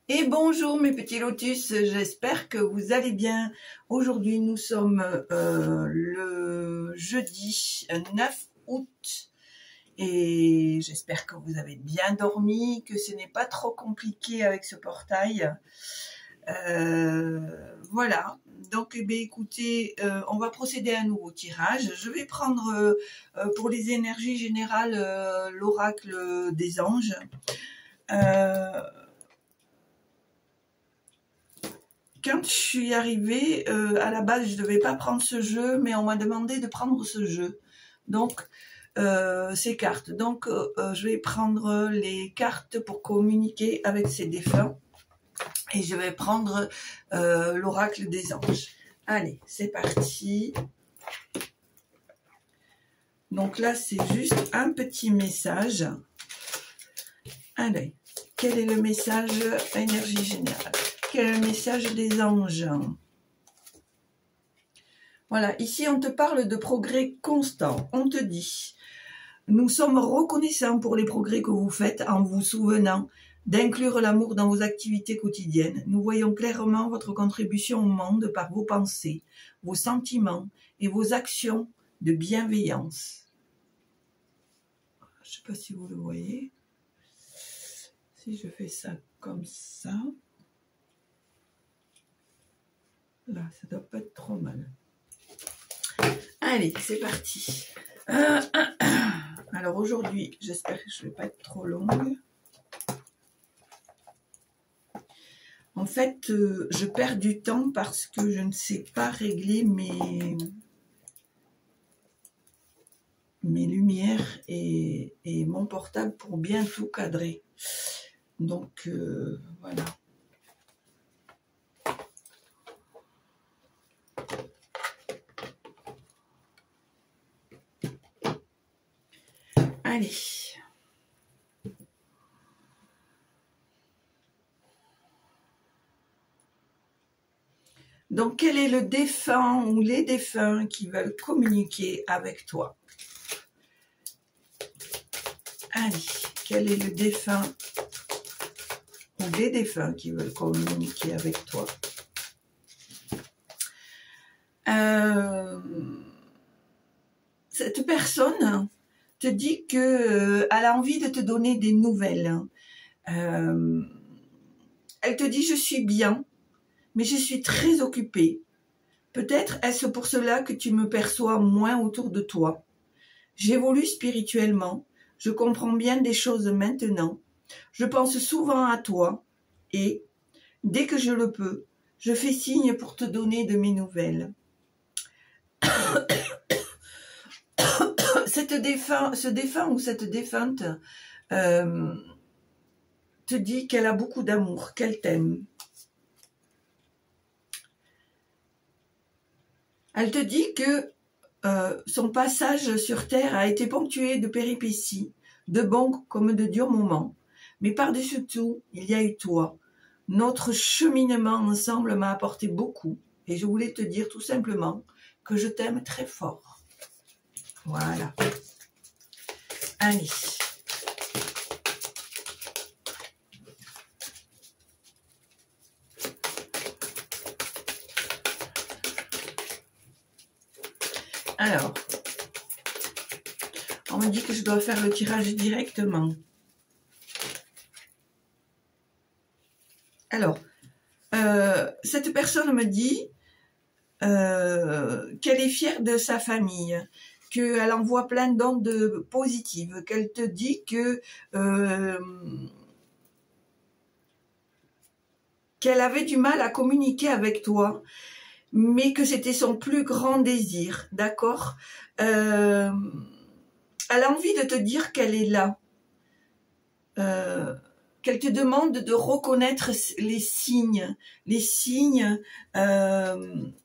Et bonjour mes petits lotus, j'espère que vous allez bien. Aujourd'hui nous sommes le jeudi 9 août et j'espère que vous avez bien dormi, que ce n'est pas trop compliqué avec ce portail. Voilà, donc eh bien, écoutez, on va procéder à un nouveau tirage. Je vais prendre pour les énergies générales l'oracle des anges. Quand je suis arrivée, à la base, je ne devais pas prendre ce jeu, mais on m'a demandé de prendre ce jeu. Donc, ces cartes. Donc, je vais prendre les cartes pour communiquer avec ces défunts. Et je vais prendre l'oracle des anges. Allez, c'est parti. Donc là, c'est juste un petit message. Allez, quel est le message énergie générale? Quel est le message des anges? Voilà, ici on te parle de progrès constant. On te dit, nous sommes reconnaissants pour les progrès que vous faites en vous souvenant d'inclure l'amour dans vos activités quotidiennes. Nous voyons clairement votre contribution au monde par vos pensées, vos sentiments et vos actions de bienveillance. Je ne sais pas si vous le voyez. Si je fais ça comme ça, là, ça doit pas être trop mal. Allez, c'est parti. Alors aujourd'hui, j'espère que je ne vais pas être trop longue. En fait, je perds du temps parce que je ne sais pas régler mes lumières et mon portable pour bien tout cadrer. Donc, voilà. Allez. Donc, quel est le défunt ou les défunts qui veulent communiquer avec toi? Allez, quel est le défunt ou les défunts qui veulent communiquer avec toi? Cette personne te dit que elle a envie de te donner des nouvelles. Elle te dit, je suis bien, mais je suis très occupée. Peut-être est-ce pour cela que tu me perçois moins autour de toi. J'évolue spirituellement, je comprends bien des choses maintenant. Je pense souvent à toi et, dès que je le peux, je fais signe pour te donner de mes nouvelles. Ce défunt ou cette défunte te dit qu'elle a beaucoup d'amour, qu'elle t'aime. Elle te dit que son passage sur Terre a été ponctué de péripéties, de bons comme de durs moments. Mais par-dessus tout, il y a eu toi. Notre cheminement ensemble m'a apporté beaucoup. Et je voulais te dire tout simplement que je t'aime très fort. Voilà. Allez. Alors, on me dit que je dois faire le tirage directement. Alors, cette personne me dit qu'elle est fière de sa famille, qu'elle envoie plein d'ondes positives, qu'elle te dit que qu'elle avait du mal à communiquer avec toi, mais que c'était son plus grand désir, d'accord? Elle a envie de te dire qu'elle est là, qu'elle te demande de reconnaître les signes,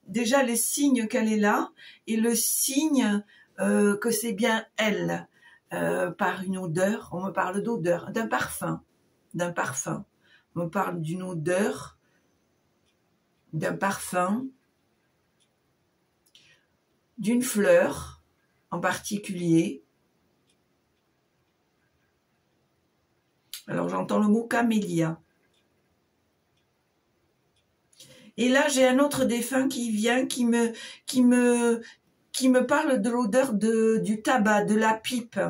déjà les signes qu'elle est là, et le signe que c'est bien elle, par une odeur. On me parle d'odeur, d'un parfum, on me parle d'une odeur, d'un parfum, d'une fleur en particulier. Alors j'entends le mot camélia. Et là, j'ai un autre défunt qui vient, qui me parle de l'odeur du tabac, de la pipe.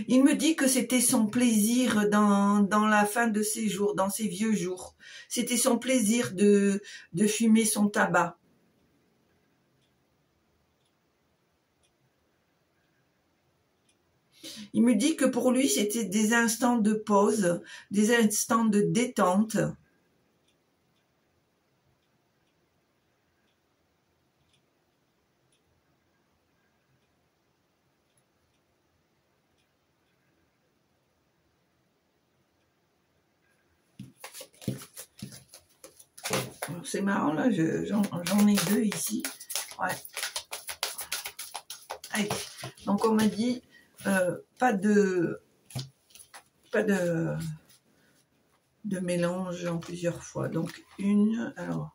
Il me dit que c'était son plaisir dans la fin de ses jours, dans ses vieux jours. C'était son plaisir de fumer son tabac. Il me dit que pour lui, c'était des instants de pause, des instants de détente. C'est marrant, là, j'en ai deux ici. Ouais. Allez. Donc, on m'a dit, pas de mélange en plusieurs fois. Donc, une, alors,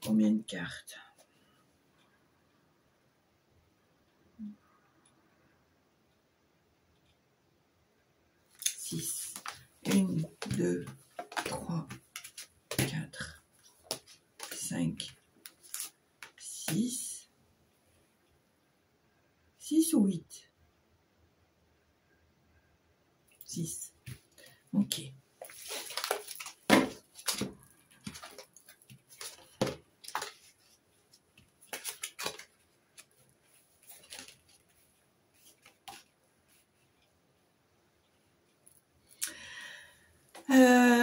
combien de cartes? Six. Une, deux, trois, quatre, 5, 6, 6 ou 8? 6. Ok.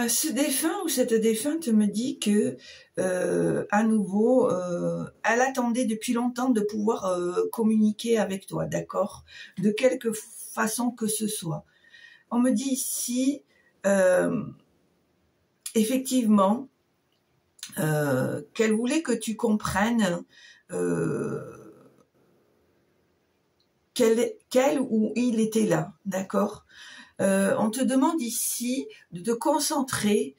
Ce défunt ou cette défunte me dit que à nouveau, elle attendait depuis longtemps de pouvoir communiquer avec toi, d'accord? De quelque façon que ce soit. On me dit ici, effectivement, qu'elle voulait que tu comprennes qu'elle ou il était là, d'accord? On te demande ici de te concentrer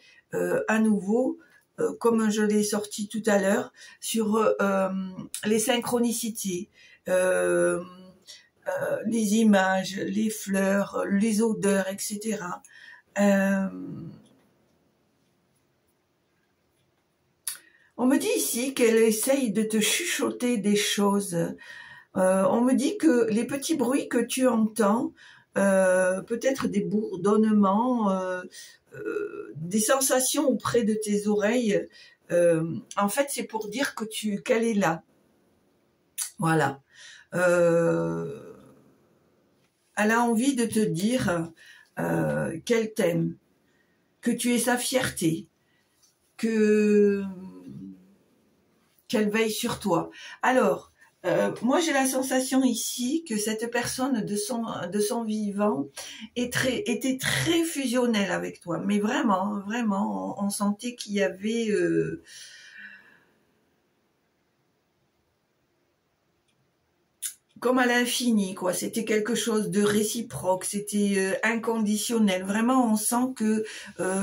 à nouveau, comme je l'ai sorti tout à l'heure, sur les synchronicités, les images, les fleurs, les odeurs, etc. On me dit ici qu'elle essaye de te chuchoter des choses. On me dit que les petits bruits que tu entends, peut-être des bourdonnements, des sensations auprès de tes oreilles, en fait c'est pour dire que qu'elle est là. Voilà. Elle a envie de te dire qu'elle t'aime, que tu es sa fierté, qu'elle veille sur toi. Alors, moi j'ai la sensation ici que cette personne de son vivant était très fusionnelle avec toi, mais vraiment, vraiment, on sentait qu'il y avait comme à l'infini, quoi. C'était quelque chose de réciproque, c'était inconditionnel. Vraiment, on sent que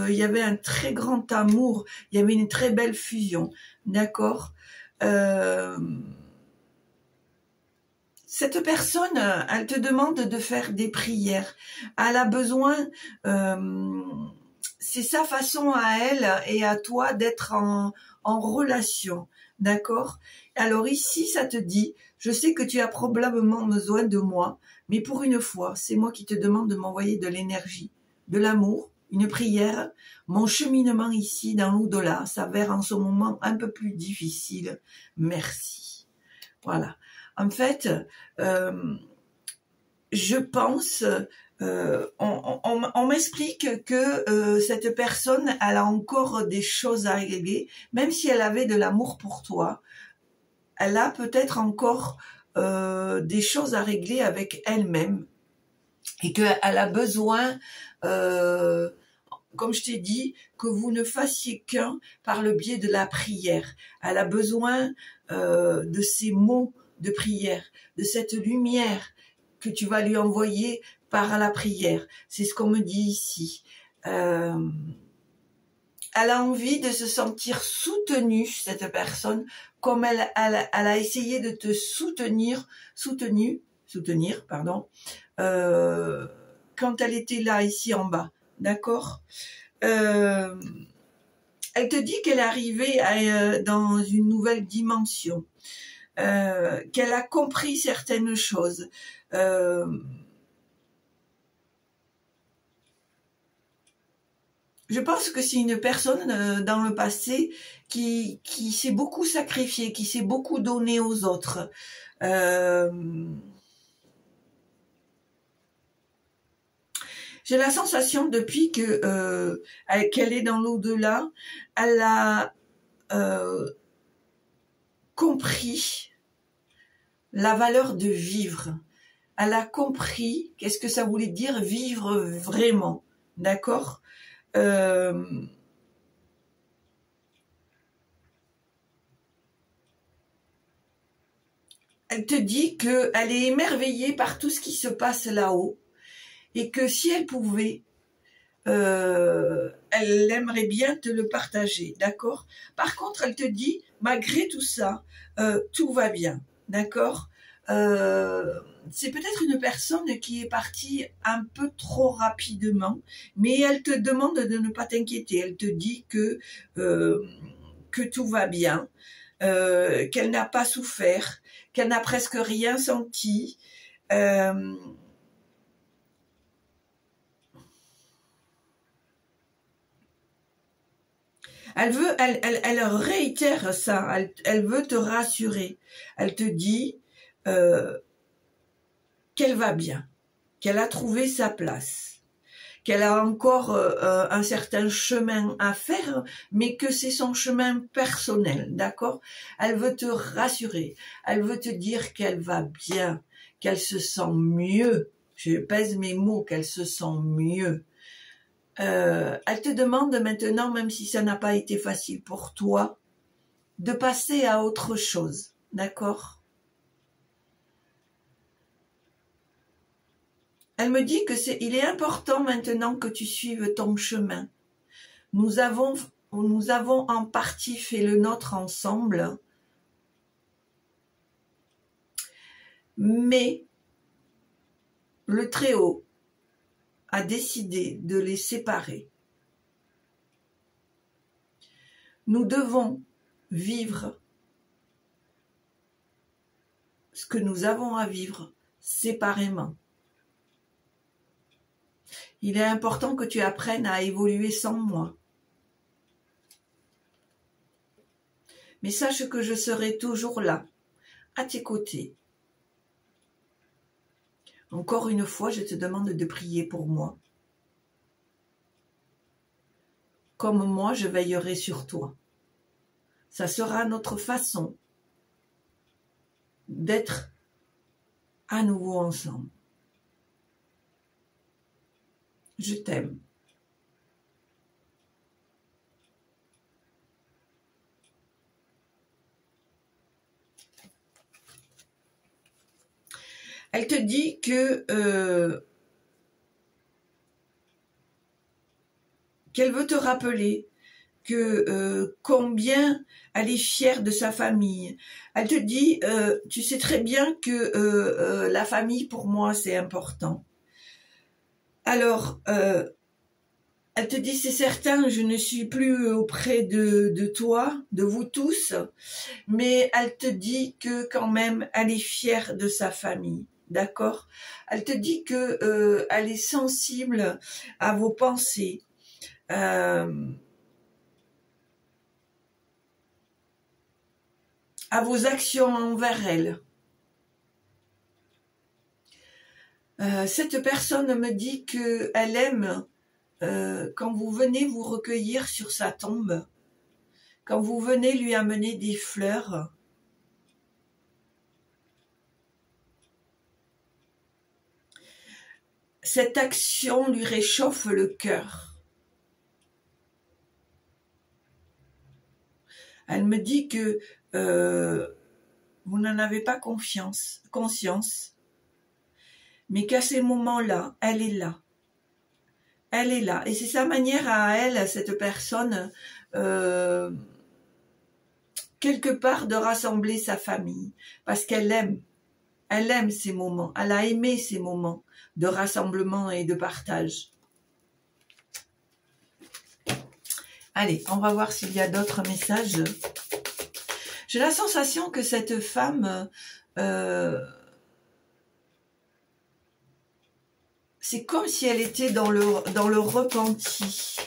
il y avait un très grand amour, il y avait une très belle fusion, d'accord. Cette personne, elle te demande de faire des prières. Elle a besoin, c'est sa façon à elle et à toi d'être en relation, d'accord? Alors ici, ça te dit, je sais que tu as probablement besoin de moi, mais pour une fois, c'est moi qui te demande de m'envoyer de l'énergie, de l'amour, une prière. Mon cheminement ici, dans l'au-delà, s'avère en ce moment un peu plus difficile. Merci. Voilà. En fait, je pense, on m'explique que cette personne, elle a encore des choses à régler, même si elle avait de l'amour pour toi, elle a peut-être encore des choses à régler avec elle-même et qu'elle a besoin, comme je t'ai dit, que vous ne fassiez qu'un par le biais de la prière. Elle a besoin de ces mots de prière, de cette lumière que tu vas lui envoyer par la prière. C'est ce qu'on me dit ici. Elle a envie de se sentir soutenue, cette personne, comme elle a essayé de te soutenir, pardon, quand elle était là, ici en bas. D'accord? elle te dit qu'elle est arrivée dans une nouvelle dimension, qu'elle a compris certaines choses. Je pense que c'est une personne dans le passé qui s'est beaucoup sacrifiée, qui s'est beaucoup donnée aux autres. J'ai la sensation depuis que qu'elle est dans l'au-delà, elle a compris la valeur de vivre. Elle a compris qu'est-ce que ça voulait dire vivre vraiment, d'accord? Elle te dit qu'elle est émerveillée par tout ce qui se passe là-haut et que si elle pouvait, elle aimerait bien te le partager, d'accord? Par contre, elle te dit, malgré tout ça, tout va bien, d'accord? C'est peut-être une personne qui est partie un peu trop rapidement, mais elle te demande de ne pas t'inquiéter. Elle te dit que tout va bien, qu'elle n'a pas souffert, qu'elle n'a presque rien senti. Elle réitère ça, elle veut te rassurer. Elle te dit qu'elle va bien, qu'elle a trouvé sa place, qu'elle a encore un certain chemin à faire, mais que c'est son chemin personnel, d'accord? Elle veut te rassurer, elle veut te dire qu'elle va bien, qu'elle se sent mieux. Je pèse mes mots, qu'elle se sent mieux. Elle te demande maintenant, même si ça n'a pas été facile pour toi, de passer à autre chose, d'accord? Elle me dit que il est important maintenant que tu suives ton chemin. Nous avons en partie fait le nôtre ensemble, mais le Très-Haut a décidé de les séparer. Nous devons vivre ce que nous avons à vivre séparément. Il est important que tu apprennes à évoluer sans moi. Mais sache que je serai toujours là, à tes côtés. Encore une fois, je te demande de prier pour moi. Comme moi, je veillerai sur toi. Ça sera notre façon d'être à nouveau ensemble. Je t'aime. Elle te dit que qu'elle veut te rappeler que combien elle est fière de sa famille. Elle te dit, tu sais très bien que la famille pour moi c'est important. Alors, elle te dit, c'est certain, je ne suis plus auprès de toi, de vous tous, mais elle te dit que quand même, elle est fière de sa famille, d'accord? Elle te dit que elle est sensible à vos pensées, à vos actions envers elle. Cette personne me dit qu'elle aime quand vous venez vous recueillir sur sa tombe, quand vous venez lui amener des fleurs, cette action lui réchauffe le cœur. Elle me dit que vous n'en avez pas conscience, mais qu'à ces moments-là, elle est là. Elle est là. Et c'est sa manière à elle, cette personne, quelque part de rassembler sa famille. Parce qu'elle aime ces moments. Elle a aimé ces moments de rassemblement et de partage. Allez, on va voir s'il y a d'autres messages. J'ai la sensation que cette femme, c'est comme si elle était dans le repenti,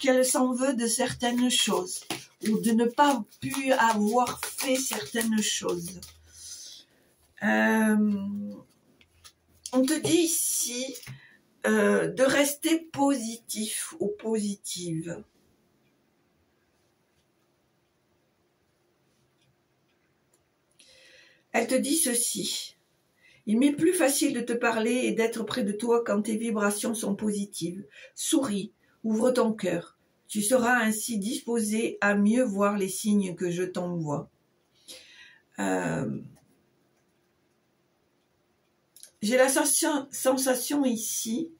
qu'elle s'en veut de certaines choses, ou de ne pas pu avoir fait certaines choses. On te dit ici de rester positif ou positive. Elle te dit ceci. Il m'est plus facile de te parler et d'être près de toi quand tes vibrations sont positives. Souris, ouvre ton cœur. Tu seras ainsi disposé à mieux voir les signes que je t'envoie. J'ai la sensation ici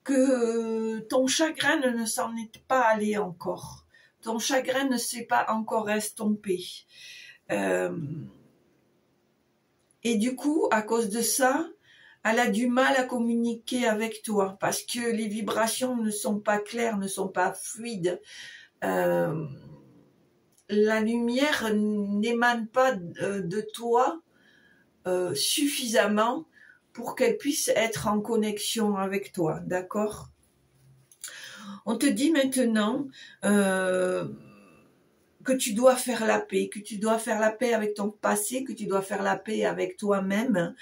que ton chagrin ne s'en est pas allé encore. Ton chagrin ne s'est pas encore estompé. Et du coup, à cause de ça, elle a du mal à communiquer avec toi parce que les vibrations ne sont pas claires, ne sont pas fluides. La lumière n'émane pas de toi suffisamment pour qu'elle puisse être en connexion avec toi, d'accord? On te dit maintenant que tu dois faire la paix, que tu dois faire la paix avec ton passé, que tu dois faire la paix avec toi-même.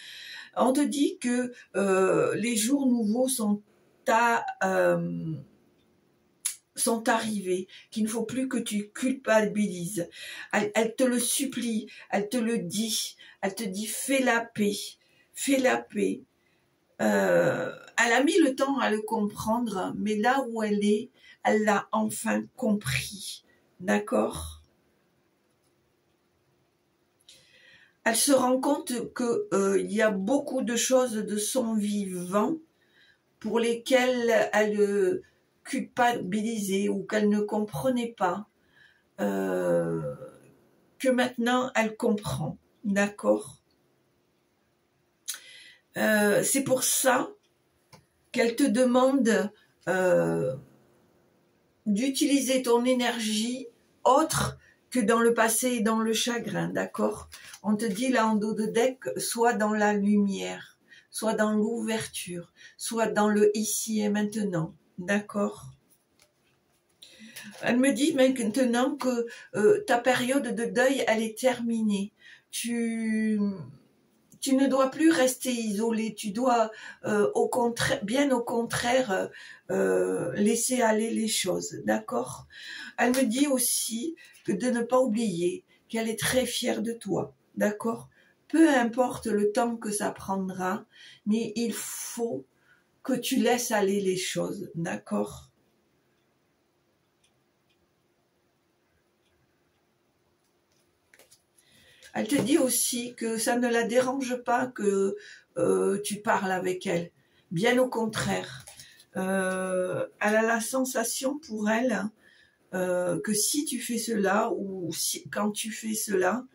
On te dit que les jours nouveaux sont arrivés, qu'il ne faut plus que tu culpabilises. Elle te le supplie, elle te le dit, elle te dit fais la paix, fais la paix. Elle a mis le temps à le comprendre, mais là où elle est, elle l'a enfin compris. D'accord? Elle se rend compte que il y a beaucoup de choses de son vivant pour lesquelles elle culpabilisait ou qu'elle ne comprenait pas, que maintenant elle comprend. D'accord? C'est pour ça qu'elle te demande d'utiliser ton énergie autre que dans le passé et dans le chagrin, d'accord? On te dit là en dos de deck, soit dans la lumière, soit dans l'ouverture, soit dans le ici et maintenant, d'accord? Elle me dit maintenant que ta période de deuil, elle est terminée. Tu ne dois plus rester isolé, tu dois au contraire, bien au contraire, laisser aller les choses, d'accord? Elle me dit aussi que de ne pas oublier qu'elle est très fière de toi, d'accord? Peu importe le temps que ça prendra, mais il faut que tu laisses aller les choses, d'accord? Elle te dit aussi que ça ne la dérange pas que tu parles avec elle. Bien au contraire. Elle a la sensation pour elle que si tu fais cela ou quand tu fais cela,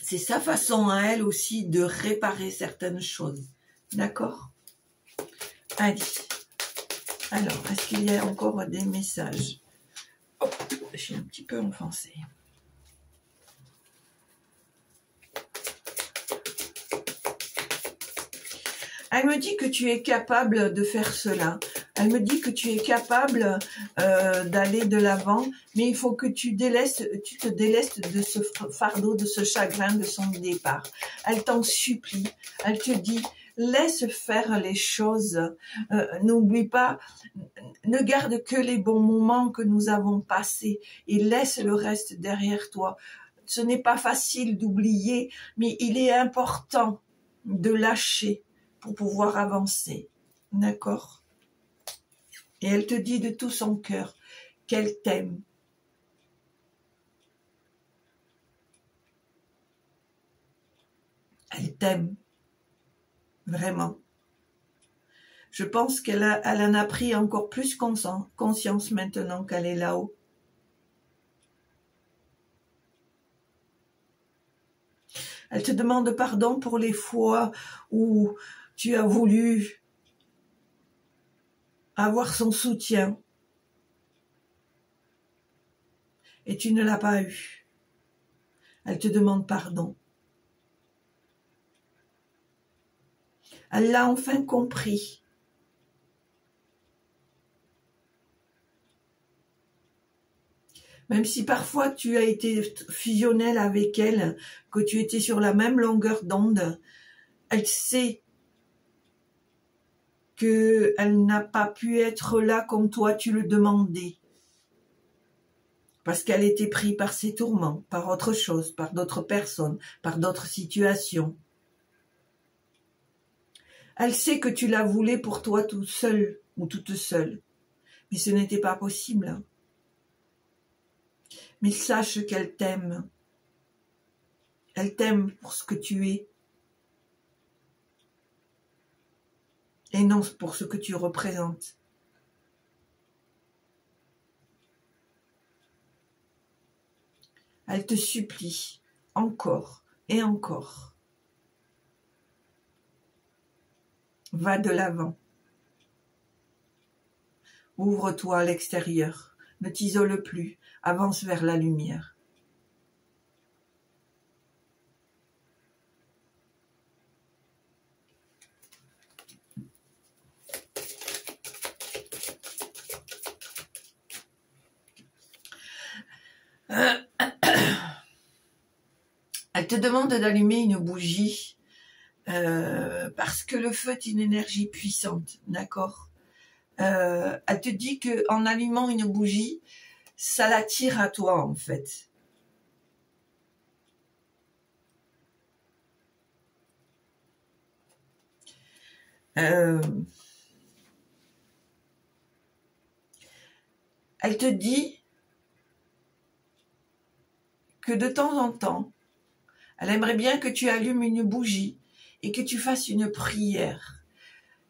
c'est sa façon à elle aussi de réparer certaines choses. D'accord? Allez. Alors, est-ce qu'il y a encore des messages? Oh, je suis un petit peu enfoncée. Elle me dit que tu es capable de faire cela. Elle me dit que tu es capable d'aller de l'avant, mais il faut que tu te délestes de ce fardeau, de ce chagrin, de son départ. Elle t'en supplie. Elle te dit, laisse faire les choses. N'oublie pas, ne garde que les bons moments que nous avons passés et laisse le reste derrière toi. Ce n'est pas facile d'oublier, mais il est important de lâcher pour pouvoir avancer. D'accord? Et elle te dit de tout son cœur qu'elle t'aime. Elle t'aime. Vraiment. Je pense qu'elle en a pris encore plus conscience maintenant qu'elle est là-haut. Elle te demande pardon pour les fois où tu as voulu avoir son soutien. Et tu ne l'as pas eu. Elle te demande pardon. Elle l'a enfin compris. Même si parfois tu as été fusionnel avec elle, que tu étais sur la même longueur d'onde, elle sait qu'elle n'a pas pu être là comme toi tu le demandais. Parce qu'elle était prise par ses tourments, par autre chose, par d'autres personnes, par d'autres situations. Elle sait que tu la voulais pour toi tout seul ou toute seule. Mais ce n'était pas possible. Mais sache qu'elle t'aime. Elle t'aime pour ce que tu es. Et non pour ce que tu représentes. Elle te supplie encore et encore. Va de l'avant. Ouvre-toi à l'extérieur. Ne t'isole plus. Avance vers la lumière. Elle te demande d'allumer une bougie parce que le feu est une énergie puissante, d'accord. Elle te dit que en allumant une bougie, ça l'attire à toi en fait. Elle te dit que de temps en temps, elle aimerait bien que tu allumes une bougie et que tu fasses une prière.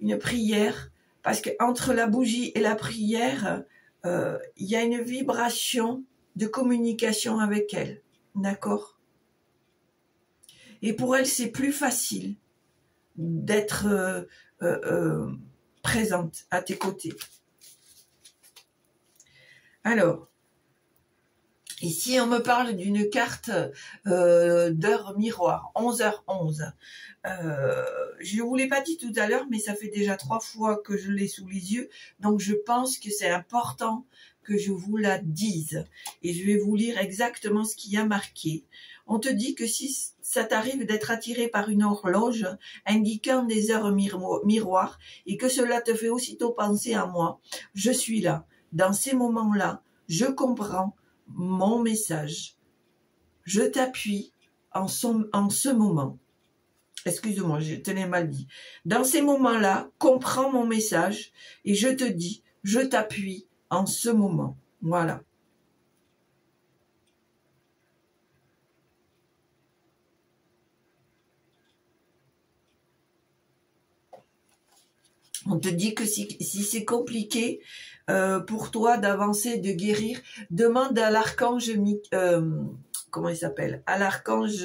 Une prière, parce qu'entre la bougie et la prière, il y a une vibration de communication avec elle. D'accord? Et pour elle, c'est plus facile d'être présente à tes côtés. Alors, ici, on me parle d'une carte d'heure miroir, 11h11. Je ne vous l'ai pas dit tout à l'heure, mais ça fait déjà 3 fois que je l'ai sous les yeux. Donc, je pense que c'est important que je vous la dise. Et je vais vous lire exactement ce qu'il y a marqué. On te dit que si ça t'arrive d'être attiré par une horloge indiquant des heures miroirs et que cela te fait aussitôt penser à moi, je suis là. Dans ces moments-là, je comprends mon message. Je t'appuie en ce moment. Excuse-moi, je te l'ai mal dit. Dans ces moments-là, comprends mon message et je te dis, je t'appuie en ce moment. Voilà. On te dit que si c'est compliqué pour toi d'avancer, de guérir, demande à l'archange, comment il s'appelle? À l'archange,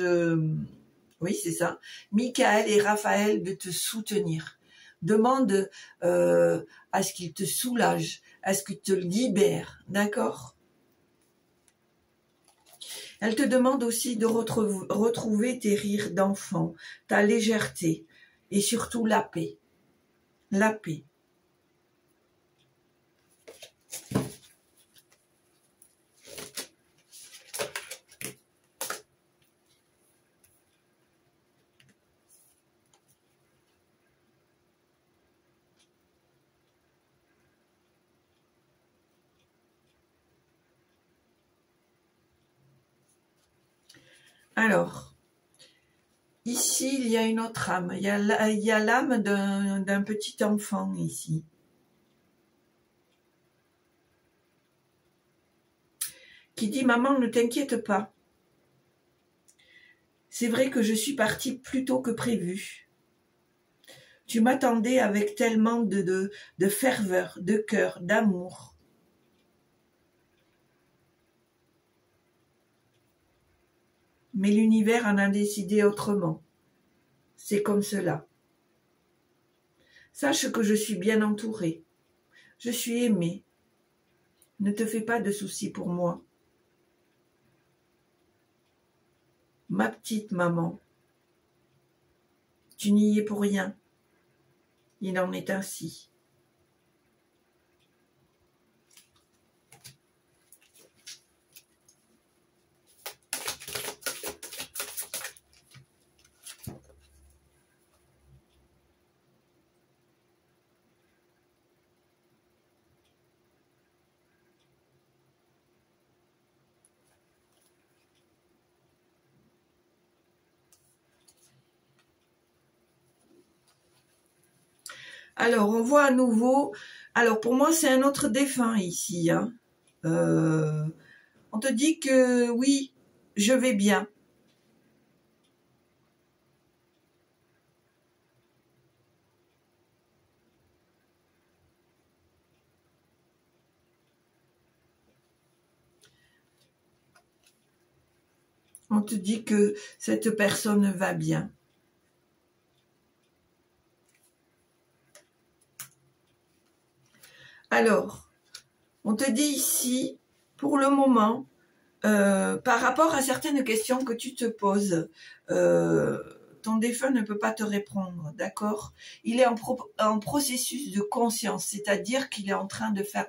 oui c'est ça, Michael et Raphaël de te soutenir. Demande à ce qu'ils te soulagent, à ce qu'ils te libèrent, d'accord? Elle te demande aussi de retrouver tes rires d'enfant, ta légèreté et surtout la paix. La paix. Alors, ici, il y a une autre âme. Il y a l'âme d'un petit enfant ici. Qui dit, maman, ne t'inquiète pas. C'est vrai que je suis partie plus tôt que prévu. Tu m'attendais avec tellement de ferveur, de cœur, d'amour. Mais l'univers en a décidé autrement. C'est comme cela. Sache que je suis bien entourée. Je suis aimé. Ne te fais pas de soucis pour moi. Ma petite maman, tu n'y es pour rien. Il en est ainsi. Alors, on voit à nouveau... Alors, pour moi, c'est un autre défunt ici. Hein. On te dit que oui, je vais bien. On te dit que cette personne va bien. Alors, on te dit ici, pour le moment, par rapport à certaines questions que tu te poses, ton défunt ne peut pas te répondre, d'accord? Il est en processus de conscience, c'est-à-dire qu'il est en train de faire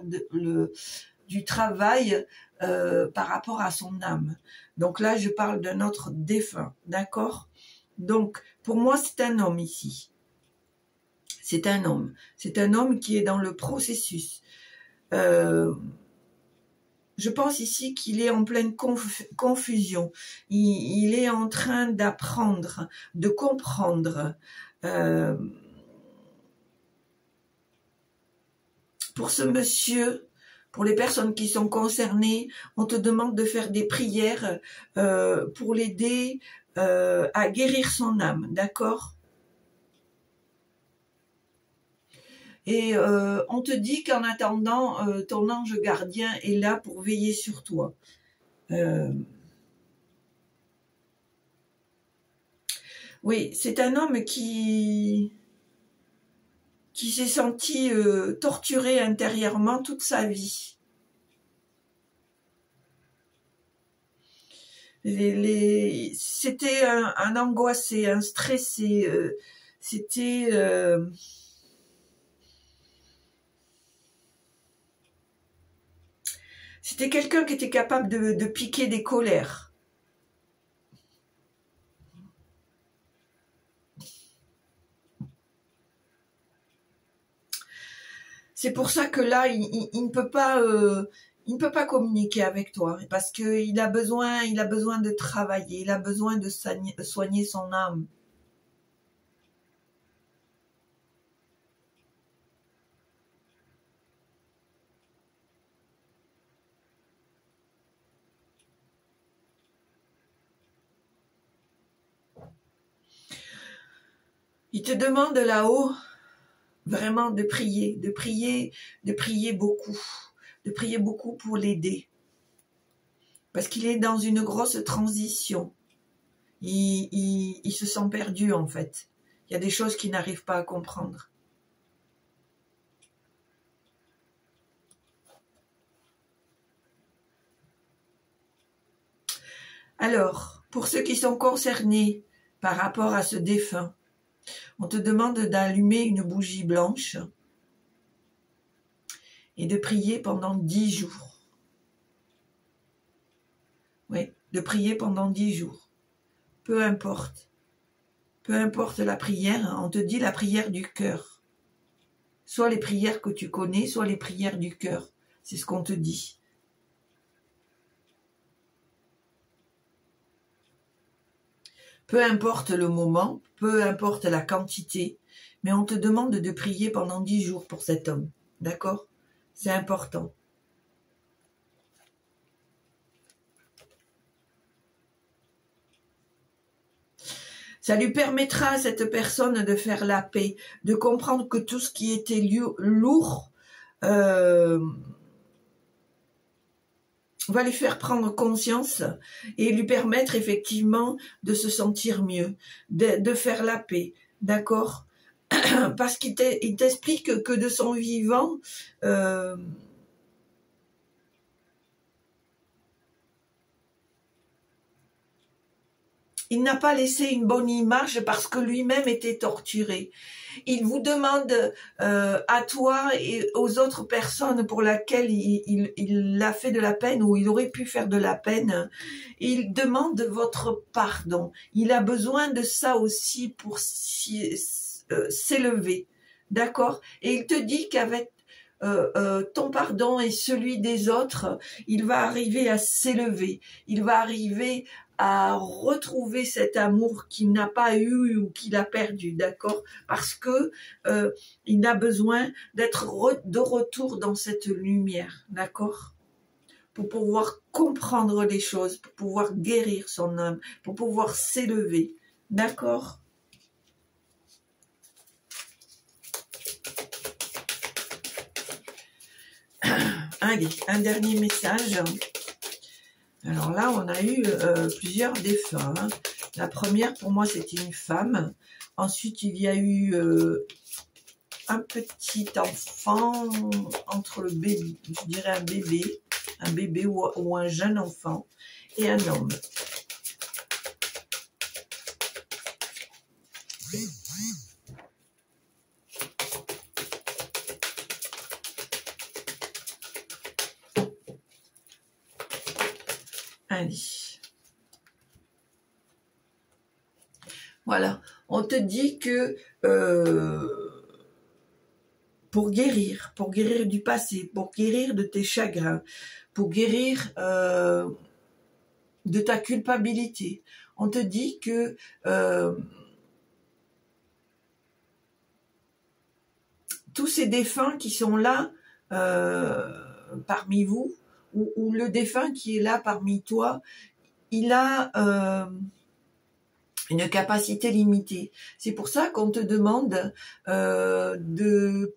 du travail par rapport à son âme. Donc là, je parle d'un autre défunt, d'accord? Donc, pour moi, c'est un homme ici. C'est un homme. C'est un homme qui est dans le processus. Je pense ici qu'il est en pleine confusion. Il est en train d'apprendre, de comprendre. Pour ce monsieur, pour les personnes qui sont concernées, on te demande de faire des prières pour l'aider à guérir son âme, d'accord ? Et on te dit qu'en attendant, ton ange gardien est là pour veiller sur toi. Oui, c'est un homme qui s'est senti torturé intérieurement toute sa vie. C'était un angoissé, un stressé, c'était... C'était quelqu'un qui était capable de piquer des colères. C'est pour ça que là, il ne peut pas, il ne peut pas communiquer avec toi parce que il a besoin de travailler, il a besoin de soigner son âme. Il te demande là-haut vraiment de prier beaucoup pour l'aider. Parce qu'il est dans une grosse transition. Il se sent perdu en fait. Il y a des choses qu'il n'arrive pas à comprendre. Alors, pour ceux qui sont concernés par rapport à ce défunt, on te demande d'allumer une bougie blanche et de prier pendant 10 jours. Oui, de prier pendant 10 jours. Peu importe. Peu importe la prière, on te dit la prière du cœur. Soit les prières que tu connais, soit les prières du cœur. C'est ce qu'on te dit. Peu importe le moment, peu importe la quantité, mais on te demande de prier pendant 10 jours pour cet homme. D'accord ? C'est important. Ça lui permettra à cette personne de faire la paix, de comprendre que tout ce qui était lourd va lui faire prendre conscience et lui permettre effectivement de se sentir mieux, de faire la paix, d'accord ? parce qu'il t'explique que de son vivant, il n'a pas laissé une bonne image parce que lui-même était torturé. Il vous demande à toi et aux autres personnes pour lesquelles il a fait de la peine ou il aurait pu faire de la peine, il demande votre pardon. Il a besoin de ça aussi pour s'élever. D'accord? Et il te dit qu'avec ton pardon et celui des autres, il va arriver à s'élever. Il va arriver à retrouver cet amour qu'il n'a pas eu ou qu'il a perdu, d'accord? Parce que il a besoin d'être de retour dans cette lumière, d'accord? Pour pouvoir comprendre les choses, pour pouvoir guérir son âme, pour pouvoir s'élever, d'accord? Allez, un dernier message. Alors là, on a eu plusieurs défunts. Hein. La première, pour moi, c'était une femme. Ensuite, il y a eu un petit enfant entre le bébé, je dirais un bébé ou un jeune enfant, et un homme. Allez. Voilà, on te dit que pour guérir du passé, pour guérir de tes chagrins, pour guérir de ta culpabilité, on te dit que tous ces défunts qui sont là parmi vous, ou le défunt qui est là parmi toi, il a une capacité limitée. C'est pour ça qu'on te demande de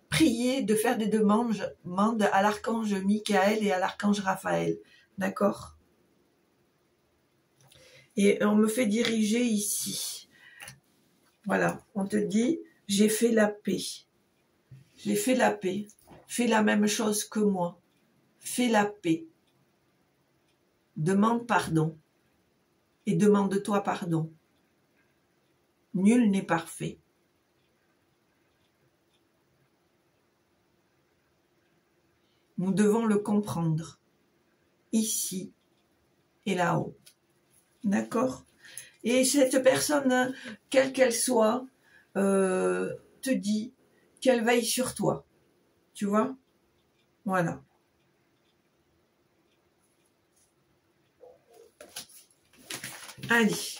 prier, de faire des demandes à l'archange Michael et à l'archange Raphaël. D'accord? Et on me fait diriger ici. Voilà, on te dit, j'ai fait la paix. J'ai fait la paix. Fais la même chose que moi. Fais la paix. Demande pardon. Et demande-toi pardon. Nul n'est parfait. Nous devons le comprendre, ici et là-haut. D'accord? Et cette personne, quelle qu'elle soit, te dit qu'elle veille sur toi. Tu vois? Voilà. Allez.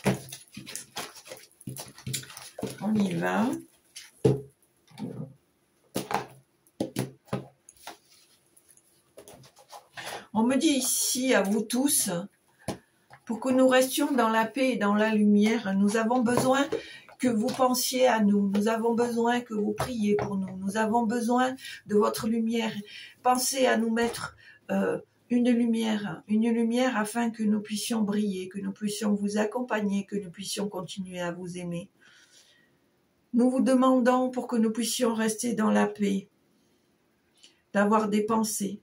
On y va. On me dit ici, à vous tous, pour que nous restions dans la paix et dans la lumière, nous avons besoin que vous pensiez à nous. Nous avons besoin que vous priez pour nous. Nous avons besoin de votre lumière. Pensez à nous mettre une lumière afin que nous puissions briller, que nous puissions vous accompagner, que nous puissions continuer à vous aimer. Nous vous demandons pour que nous puissions rester dans la paix, d'avoir des pensées,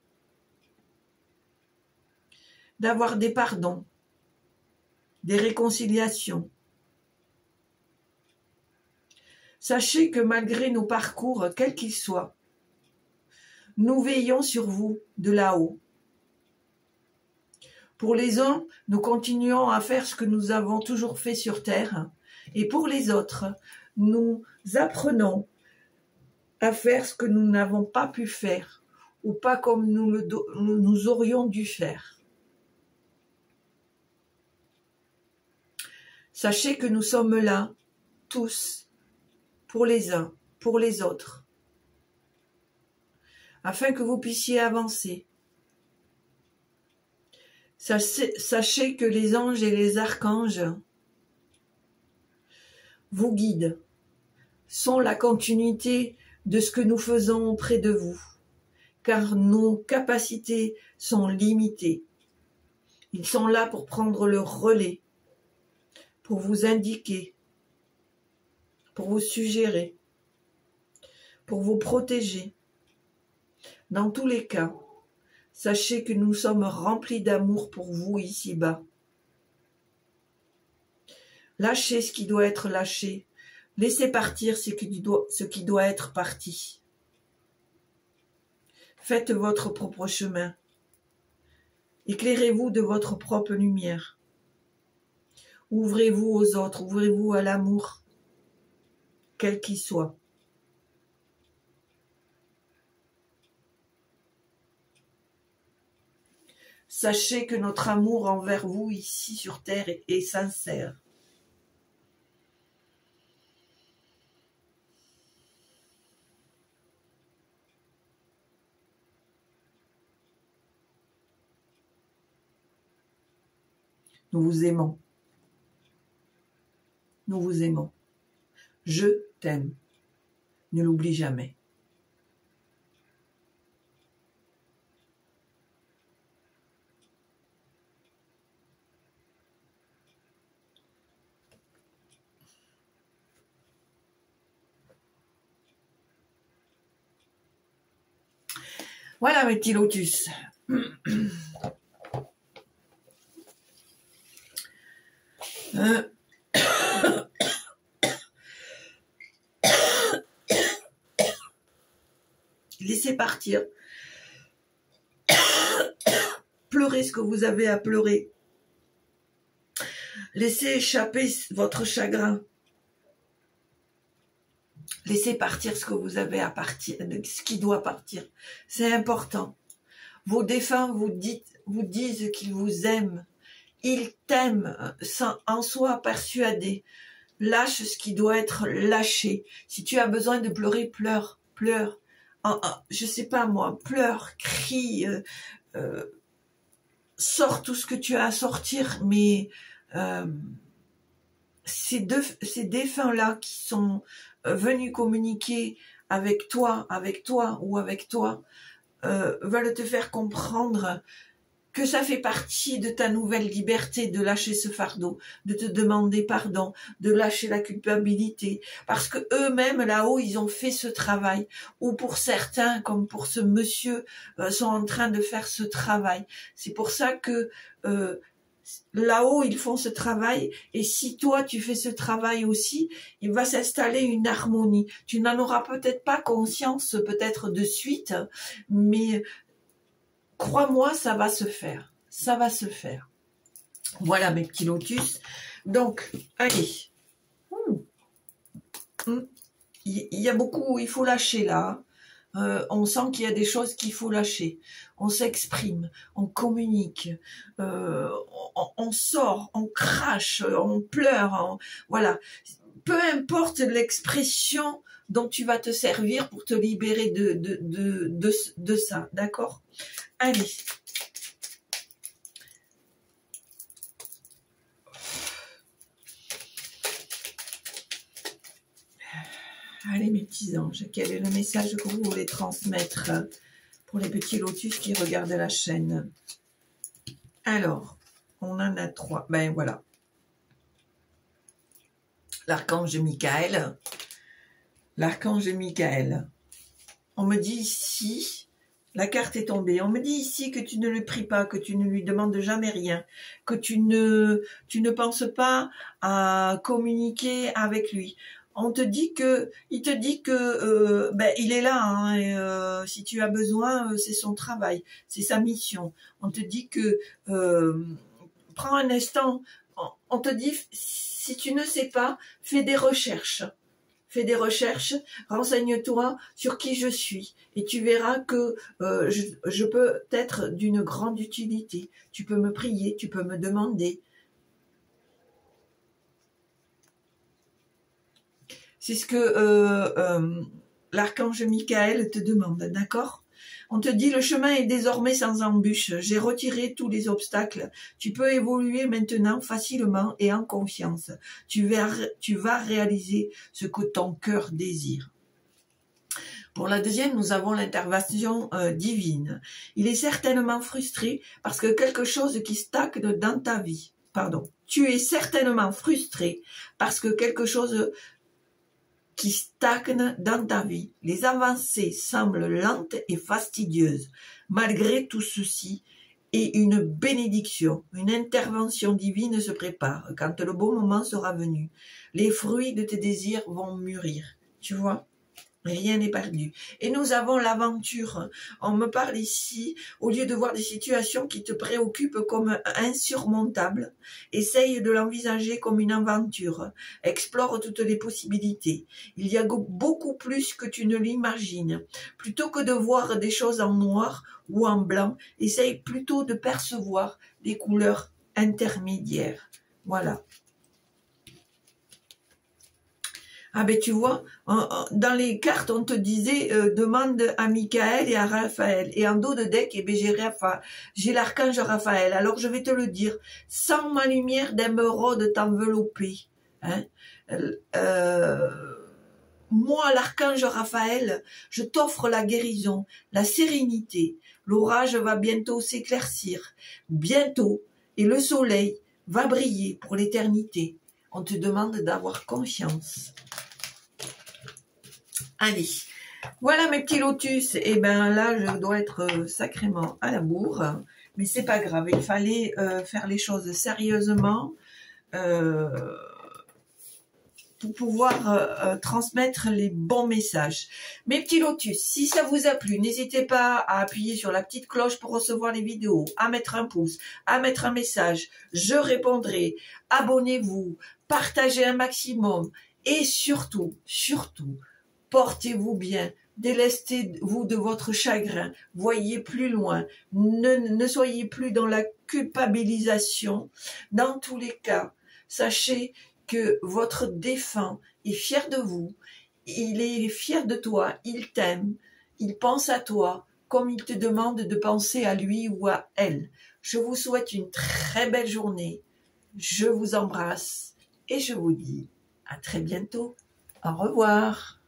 d'avoir des pardons, des réconciliations. Sachez que malgré nos parcours, quels qu'ils soient, nous veillons sur vous de là-haut. Pour les uns, nous continuons à faire ce que nous avons toujours fait sur Terre, et pour les autres, nous apprenons à faire ce que nous n'avons pas pu faire, ou pas comme nous aurions dû faire. Sachez que nous sommes là, tous, pour les uns, pour les autres, afin que vous puissiez avancer. Sachez que les anges et les archanges vous guident, sont la continuité de ce que nous faisons auprès de vous, car nos capacités sont limitées. Ils sont là pour prendre le relais, pour vous indiquer, pour vous suggérer, pour vous protéger. Dans tous les cas, sachez que nous sommes remplis d'amour pour vous ici-bas. Lâchez ce qui doit être lâché. Laissez partir ce qui doit être parti. Faites votre propre chemin. Éclairez-vous de votre propre lumière. Ouvrez-vous aux autres, ouvrez-vous à l'amour, quel qu'il soit. Sachez que notre amour envers vous ici sur Terre est sincère. Nous vous aimons. Nous vous aimons. Je t'aime. Ne l'oublie jamais. Voilà mes petits lotus. Laissez partir. Pleurez ce que vous avez à pleurer. Laissez échapper votre chagrin. Laissez partir ce que vous avez à partir, ce qui doit partir. C'est important. Vos défunts vous disent qu'ils vous aiment. Ils t'aiment en soi persuadés. Lâche ce qui doit être lâché. Si tu as besoin de pleurer, pleure, pleure. Je sais pas moi, pleure, crie, sors tout ce que tu as à sortir, mais ces défunts-là qui sont venus communiquer avec toi ou avec toi, veulent te faire comprendre que ça fait partie de ta nouvelle liberté de lâcher ce fardeau, de te demander pardon, de lâcher la culpabilité, parce que eux-mêmes là-haut ils ont fait ce travail, ou pour certains comme pour ce monsieur sont en train de faire ce travail. C'est pour ça que là-haut ils font ce travail, et si toi tu fais ce travail aussi, il va s'installer une harmonie. Tu n'en auras peut-être pas conscience peut-être de suite, mais crois-moi, ça va se faire. Ça va se faire. Voilà mes petits lotus. Donc, allez. Il y a beaucoup, il faut lâcher là. On sent qu'il y a des choses qu'il faut lâcher. On s'exprime, on communique, on sort, on crache, on pleure. Voilà. Peu importe l'expression dont tu vas te servir pour te libérer de ça. D'accord ? Allez. Allez mes petits anges, quel est le message que vous voulez transmettre pour les petits lotus qui regardent la chaîne? Alors, on en a 3. Ben voilà. L'archange Michael. L'archange Michael. On me dit ici... La carte est tombée. On me dit ici que tu ne le pries pas, que tu ne lui demandes jamais rien, que tu ne penses pas à communiquer avec lui. Il te dit que il est là, hein, et, si tu as besoin, c'est son travail, c'est sa mission. On te dit que prends un instant. On te dit, si tu ne sais pas, fais des recherches. Fais des recherches, renseigne-toi sur qui je suis et tu verras que je peux être d'une grande utilité. Tu peux me prier, tu peux me demander. C'est ce que l'archange Michael te demande, d'accord ? On te dit, le chemin est désormais sans embûche. J'ai retiré tous les obstacles. Tu peux évoluer maintenant facilement et en confiance. Tu vas réaliser ce que ton cœur désire. Pour la deuxième, nous avons l'intervention divine. Il est certainement frustré parce que quelque chose qui stagne dans ta vie. Pardon. Tu es certainement frustré parce que quelque chose qui stagnent dans ta vie. Les avancées semblent lentes et fastidieuses. Malgré tout ceci, et une bénédiction, une intervention divine se prépare. Quand le bon moment sera venu, les fruits de tes désirs vont mûrir. Tu vois ? Rien n'est perdu. Et nous avons l'aventure. On me parle ici, au lieu de voir des situations qui te préoccupent comme insurmontables, essaye de l'envisager comme une aventure. Explore toutes les possibilités. Il y a beaucoup plus que tu ne l'imagines. Plutôt que de voir des choses en noir ou en blanc, essaye plutôt de percevoir des couleurs intermédiaires. Voilà. Ah ben tu vois, dans les cartes on te disait demande à Michael et à Raphaël. Et en dos de deck, eh ben, j'ai l'archange Raphaël. Alors je vais te le dire, sans ma lumière d'émeraude t'envelopper. Hein, moi l'archange Raphaël, je t'offre la guérison, la sérénité. L'orage va bientôt s'éclaircir. Bientôt. Et le soleil va briller pour l'éternité. On te demande d'avoir confiance. Allez, voilà mes petits lotus. Et ben là, je dois être sacrément à la bourre. Mais c'est pas grave, il fallait faire les choses sérieusement pour pouvoir transmettre les bons messages. Mes petits lotus, si ça vous a plu, n'hésitez pas à appuyer sur la petite cloche pour recevoir les vidéos, à mettre un pouce, à mettre un message. Je répondrai. Abonnez-vous, partagez un maximum et surtout, portez-vous bien. Délestez-vous de votre chagrin. Voyez plus loin. Ne soyez plus dans la culpabilisation. Dans tous les cas, sachez que votre défunt est fier de vous, il est fier de toi, il t'aime, il pense à toi, comme il te demande de penser à lui ou à elle. Je vous souhaite une très belle journée, je vous embrasse et je vous dis à très bientôt. Au revoir.